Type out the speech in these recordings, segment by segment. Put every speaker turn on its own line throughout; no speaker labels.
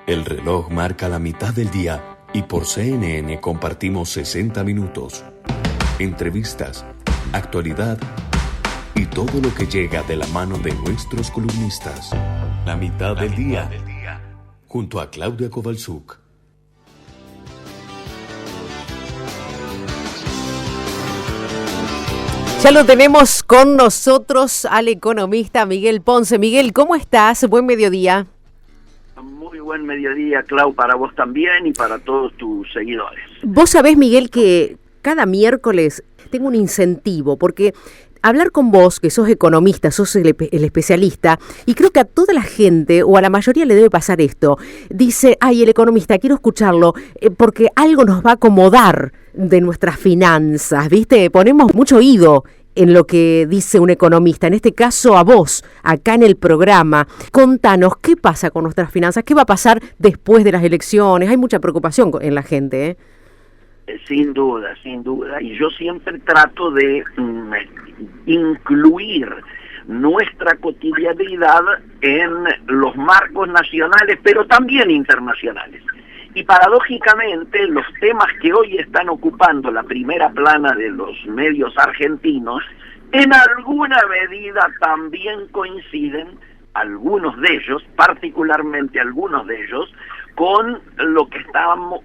El reloj marca la mitad del día y por CNN compartimos 60 minutos. Entrevistas, actualidad y todo lo que llega de la mano de nuestros columnistas. La mitad del día, junto a Claudia Kowalczuk.
Ya lo tenemos con nosotros al economista Miguel Ponce. Miguel, ¿cómo estás? Buen mediodía.
Muy buen mediodía, Clau, para vos también y para todos tus seguidores.
Vos sabés, Miguel, que cada miércoles tengo un incentivo, porque hablar con vos, que sos economista, sos el especialista, y creo que a toda la gente, o a la mayoría le debe pasar esto, dice, ay, el economista, quiero escucharlo, porque algo nos va a acomodar de nuestras finanzas, ¿viste? Ponemos mucho oído en lo que dice un economista, en este caso a vos, acá en el programa. Contanos, ¿qué pasa con nuestras finanzas? ¿Qué va a pasar después de las elecciones? Hay mucha preocupación en la gente, ¿eh?
Sin duda, sin duda. Y yo siempre trato de incluir nuestra cotidianidad en los marcos nacionales, pero también internacionales. Y paradójicamente, los temas que hoy están ocupando la primera plana de los medios argentinos, en alguna medida también coinciden, algunos de ellos, particularmente algunos de ellos, con lo que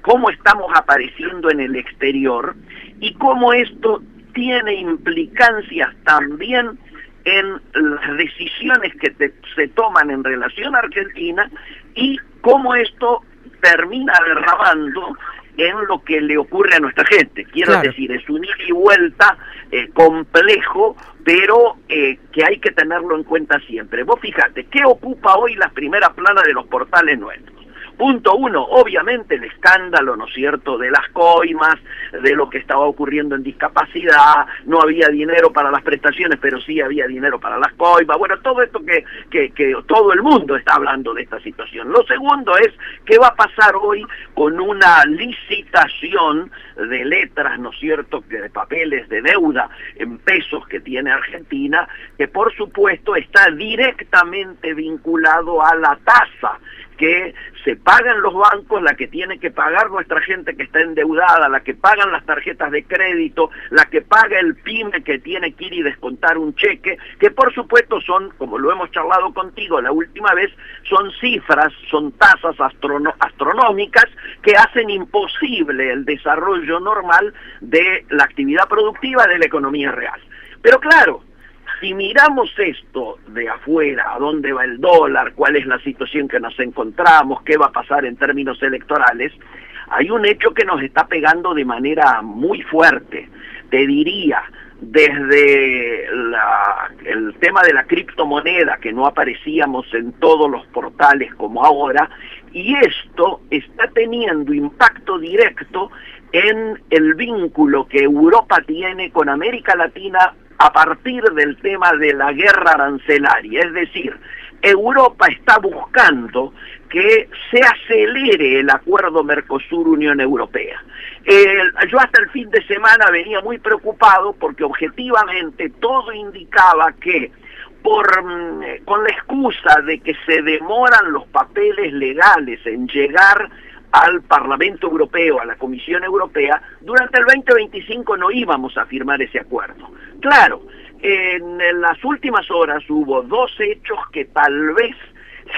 cómo estamos apareciendo en el exterior y cómo esto tiene implicancias también en las decisiones que se toman en relación a Argentina y cómo esto termina derramando en lo que le ocurre a nuestra gente. Quiero decir, es un ida y vuelta complejo, pero que hay que tenerlo en cuenta siempre. Vos fíjate, ¿qué ocupa hoy la primera plana de los portales nuestros? Punto uno, obviamente el escándalo, ¿no es cierto?, de las coimas, de lo que estaba ocurriendo en discapacidad, no había dinero para las prestaciones, pero sí había dinero para las coimas, bueno, todo esto que todo el mundo está hablando de esta situación. Lo segundo es, ¿qué va a pasar hoy con una licitación de letras, ¿no es cierto?, de papeles de deuda en pesos que tiene Argentina, que por supuesto está directamente vinculado a la tasa que se pagan los bancos, la que tiene que pagar nuestra gente que está endeudada, la que pagan las tarjetas de crédito, la que paga el PYME que tiene que ir y descontar un cheque, que por supuesto son, como lo hemos charlado contigo la última vez, son cifras, son tasas astronómicas que hacen imposible el desarrollo normal de la actividad productiva de la economía real. Pero claro, si miramos esto de afuera, a dónde va el dólar, cuál es la situación que nos encontramos, qué va a pasar en términos electorales, hay un hecho que nos está pegando de manera muy fuerte. Te diría, desde el tema de la criptomoneda, que no aparecíamos en todos los portales como ahora, y esto está teniendo impacto directo en el vínculo que Europa tiene con América Latina a partir del tema de la guerra arancelaria. Es decir, Europa está buscando que se acelere el acuerdo Mercosur-Unión Europea. Yo hasta el fin de semana venía muy preocupado porque objetivamente todo indicaba que con la excusa de que se demoran los papeles legales en llegar al Parlamento Europeo, a la Comisión Europea, durante el 2025 no íbamos a firmar ese acuerdo. Claro, en las últimas horas hubo dos hechos que tal vez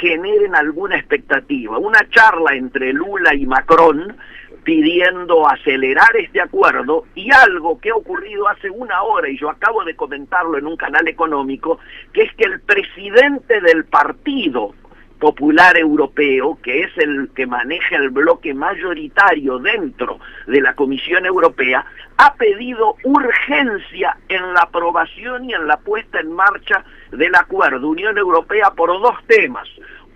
generen alguna expectativa. Una charla entre Lula y Macron pidiendo acelerar este acuerdo y algo que ha ocurrido hace una hora, y yo acabo de comentarlo en un canal económico, que es que el presidente del Partido Popular Europeo, que es el que maneja el bloque mayoritario dentro de la Comisión Europea, ha pedido urgencia en la aprobación y en la puesta en marcha del acuerdo Unión Europea por dos temas.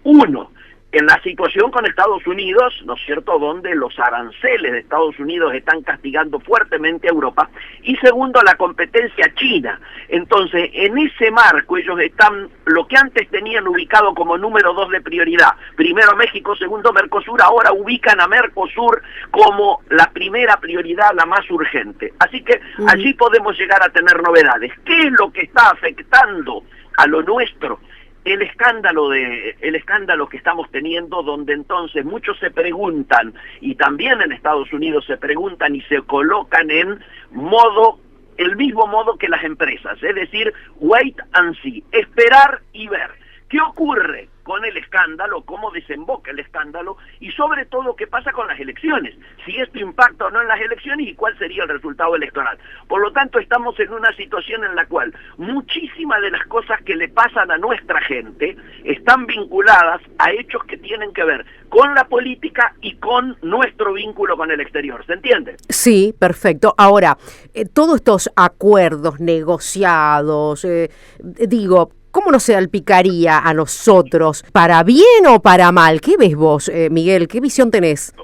Uno, en la situación con Estados Unidos, ¿no es cierto?, donde los aranceles de Estados Unidos están castigando fuertemente a Europa, y segundo, la competencia china. Entonces, en ese marco, ellos están, lo que antes tenían ubicado como número 2 de prioridad, primero México, segundo Mercosur, ahora ubican a Mercosur como la primera prioridad, la más urgente. Así que allí podemos llegar a tener novedades. ¿Qué es lo que está afectando a lo nuestro? el escándalo que estamos teniendo, donde entonces muchos se preguntan, y también en Estados Unidos se preguntan y se colocan en el mismo modo que las empresas, es decir, wait and see, esperar y ver. ¿Qué ocurre con el escándalo? ¿Cómo desemboca el escándalo? Y sobre todo, ¿qué pasa con las elecciones? Si esto impacta o no en las elecciones y cuál sería el resultado electoral. Por lo tanto, estamos en una situación en la cual muchísimas de las cosas que le pasan a nuestra gente están vinculadas a hechos que tienen que ver con la política y con nuestro vínculo con el exterior. ¿Se entiende?
Sí, perfecto. Ahora, todos estos acuerdos negociados, ¿cómo nos salpicaría a nosotros? ¿Para bien o para mal? ¿Qué ves vos, Miguel? ¿Qué visión tenés?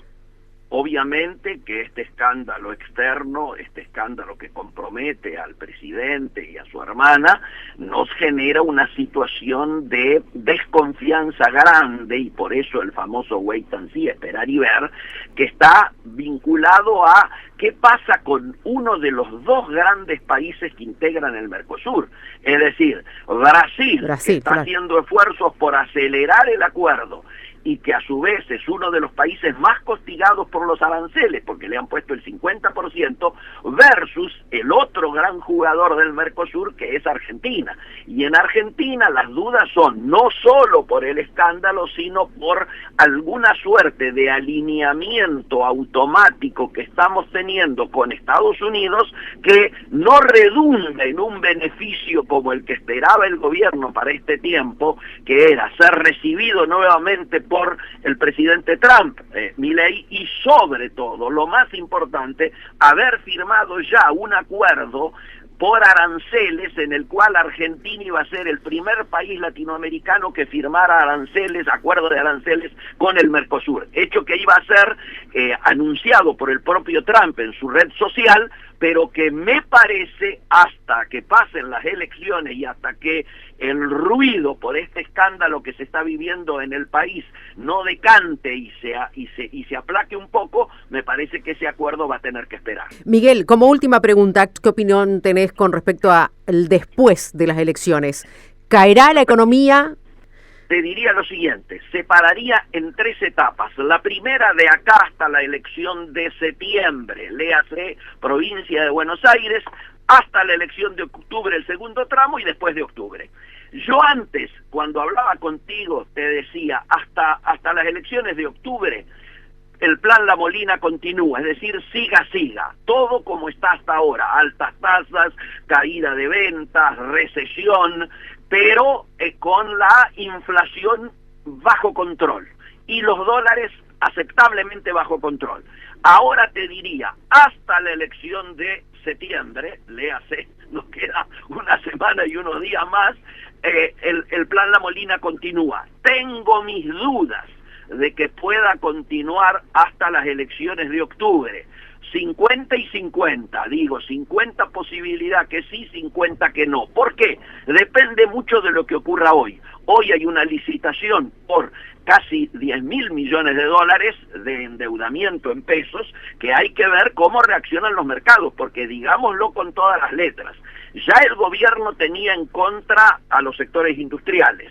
Obviamente que este escándalo externo, este escándalo que compromete al presidente y a su hermana, nos genera una situación de desconfianza grande, y por eso el famoso wait and see, esperar y ver, que está vinculado a qué pasa con uno de los dos grandes países que integran el Mercosur. Es decir, Brasil está haciendo esfuerzos por acelerar el acuerdo, y que a su vez es uno de los países más castigados por los aranceles, porque le han puesto el 50%, versus el otro gran jugador del Mercosur, que es Argentina. Y en Argentina las dudas son no solo por el escándalo, sino por alguna suerte de alineamiento automático que estamos teniendo con Estados Unidos, que no redunda en un beneficio como el que esperaba el gobierno para este tiempo, que era ser recibido nuevamente por el presidente Trump, Milei, y sobre todo, lo más importante, haber firmado ya un acuerdo por aranceles en el cual Argentina iba a ser el primer país latinoamericano que firmara acuerdo de aranceles con el Mercosur, hecho que iba a ser anunciado por el propio Trump en su red social, pero que me parece, hasta que pasen las elecciones y hasta que el ruido por este escándalo que se está viviendo en el país no decante y se aplaque un poco, me parece que ese acuerdo va a tener que esperar.
Miguel, como última pregunta, ¿qué opinión tenés con respecto a el después de las elecciones? ¿Caerá la economía?
Te diría lo siguiente, separaría en 3 etapas. La primera, de acá hasta la elección de septiembre, léase provincia de Buenos Aires, hasta la elección de octubre, el segundo tramo, y después de octubre. Yo antes, cuando hablaba contigo, te decía, hasta las elecciones de octubre, el plan La Molina continúa, es decir, siga, todo como está hasta ahora, altas tasas, caída de ventas, recesión, pero con la inflación bajo control y los dólares aceptablemente bajo control. Ahora te diría, hasta la elección de septiembre, léase, nos queda una semana y unos días más, el plan La Molina continúa. Tengo mis dudas de que pueda continuar hasta las elecciones de octubre. 50 y 50, digo, 50 posibilidad que sí, 50 que no. ¿Por qué? Depende mucho de lo que ocurra hoy. Hoy hay una licitación por casi 10.000 millones de dólares de endeudamiento en pesos, que hay que ver cómo reaccionan los mercados, porque digámoslo con todas las letras, ya el gobierno tenía en contra a los sectores industriales,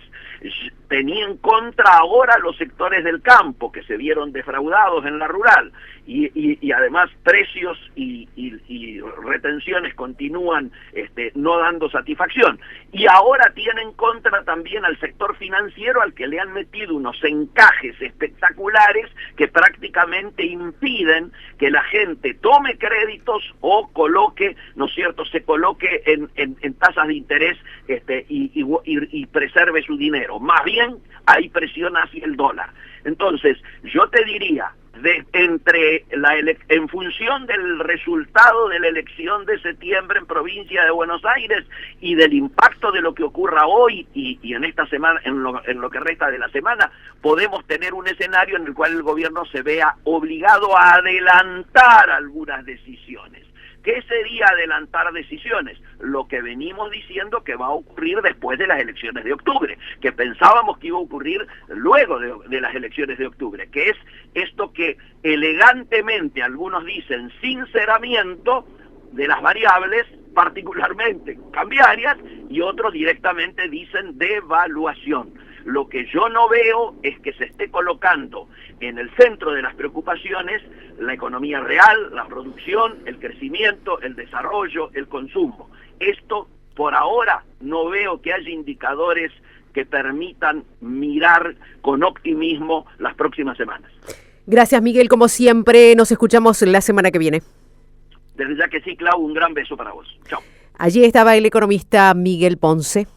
tenía en contra ahora a los sectores del campo, que se vieron defraudados en la rural, y además precios y retenciones continúan no dando satisfacción. Y ahora tiene en contra también al sector financiero, al que le han metido unos encajes espectaculares que prácticamente impiden que la gente tome créditos o coloque, ¿no es cierto?, se coloque en tasas de interés y preserve su dinero. Más bien hay presión hacia el dólar. Entonces, yo te diría, en función del resultado de la elección de septiembre en provincia de Buenos Aires y del impacto de lo que ocurra hoy y en esta semana, en lo que resta de la semana, podemos tener un escenario en el cual el gobierno se vea obligado a adelantar algunas decisiones. ¿Qué sería adelantar decisiones? Lo que venimos diciendo que va a ocurrir después de las elecciones de octubre, que pensábamos que iba a ocurrir luego de las elecciones de octubre, que es esto que elegantemente algunos dicen sinceramiento de las variables particularmente cambiarias, y otros directamente dicen devaluación. Lo que yo no veo es que se esté colocando en el centro de las preocupaciones la economía real, la producción, el crecimiento, el desarrollo, el consumo. Esto, por ahora, no veo que haya indicadores que permitan mirar con optimismo las próximas semanas.
Gracias, Miguel, como siempre. Nos escuchamos la semana que viene.
Desde ya que sí, Clau, un gran beso para vos. Chao.
Allí estaba el economista Miguel Ponce.